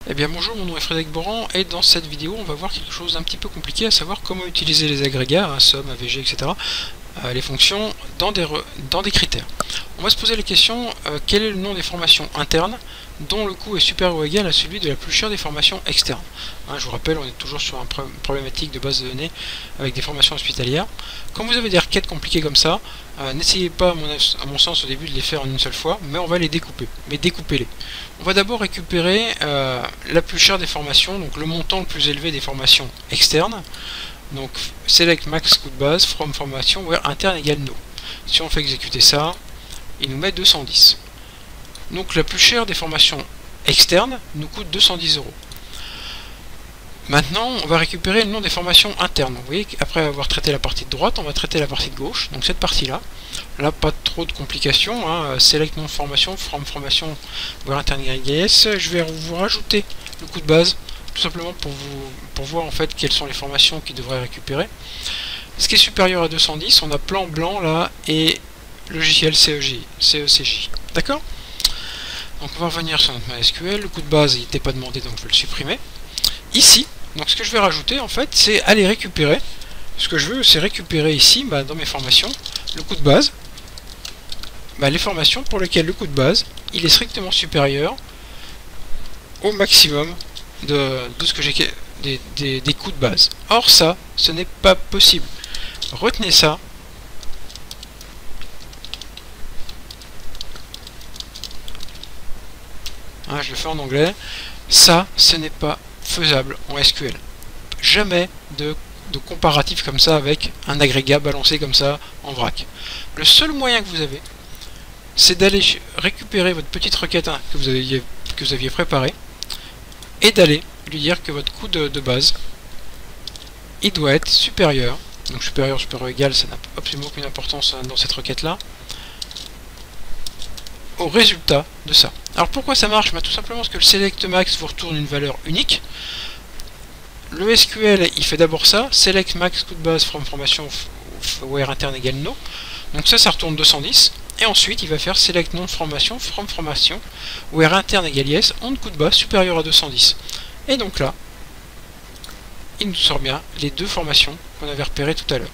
Eh bien bonjour, mon nom est Frédéric Boran et dans cette vidéo on va voir quelque chose d'un petit peu compliqué, à savoir comment utiliser les agrégats, somme, AVG, etc., les fonctions dans des critères. On va se poser la question, quel est le nom des formations internes dont le coût est supérieur ou égal à celui de la plus chère des formations externes. Je vous rappelle, on est toujours sur une problématique de base de données avec des formations hospitalières. Quand vous avez des requêtes compliquées comme ça, n'essayez pas, à mon sens, au début de les faire en une seule fois, mais on va les découper. Mais découpez-les. On va d'abord récupérer la plus chère des formations, donc le montant le plus élevé des formations externes. Donc select max coût de base from formation where interne égale no. Si on fait exécuter ça, il nous met 210. Donc la plus chère des formations externes nous coûte 210 euros. Maintenant, on va récupérer le nom des formations internes. Vous voyez qu'après avoir traité la partie de droite, on va traiter la partie de gauche. Donc cette partie-là, là pas trop de complications. Select nom de formation, from formation where interne égale yes. Je vais vous rajouter le coût de base, tout simplement pour voir en fait quelles sont les formations qui devraient récupérer. Ce qui est supérieur à 210, on a plan blanc là et logiciel CECJ. D'accord? Donc on va revenir sur notre MySQL, le coût de base il n'était pas demandé donc je vais le supprimer. Ici, donc ce que je vais rajouter en fait c'est aller récupérer, ce que je veux c'est récupérer ici dans mes formations, le coût de base, les formations pour lesquelles le coût de base il est strictement supérieur au maximum de ce que j'ai des coûts de base. Or ça, ce n'est pas possible. Retenez ça. Je le fais en anglais. Ça, ce n'est pas faisable en SQL. Jamais de comparatif comme ça avec un agrégat balancé comme ça en vrac. Le seul moyen que vous avez, c'est d'aller récupérer votre petite requête que vous aviez préparée et d'aller lui dire que votre coût de base il doit être supérieur. Donc supérieur égal, ça n'a absolument aucune importance dans cette requête là, au résultat de ça. Alors pourquoi ça marche? Tout simplement parce que le select max vous retourne une valeur unique. Le SQL il fait d'abord ça, select max coût de base from formation where interne égale no. Donc ça retourne 210. Et ensuite il va faire select nom de formation from formation where interne égale yes on coût de base supérieur à 210. Et donc là, il nous sort bien les deux formations qu'on avait repérées tout à l'heure.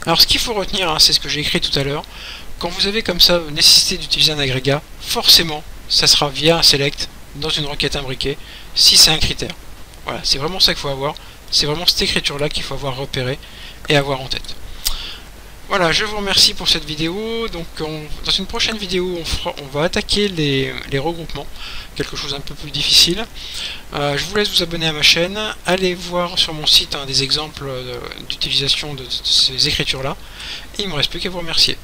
Alors ce qu'il faut retenir, c'est ce que j'ai écrit tout à l'heure, quand vous avez comme ça nécessité d'utiliser un agrégat, forcément ça sera via un select dans une requête imbriquée, si c'est un critère. Voilà, c'est vraiment ça qu'il faut avoir, c'est vraiment cette écriture là qu'il faut avoir repéré et avoir en tête. Voilà, je vous remercie pour cette vidéo. Donc dans une prochaine vidéo, on va attaquer les regroupements, quelque chose un peu plus difficile. Je vous laisse vous abonner à ma chaîne, allez voir sur mon site des exemples d'utilisation de ces écritures-là, et il ne me reste plus qu'à vous remercier.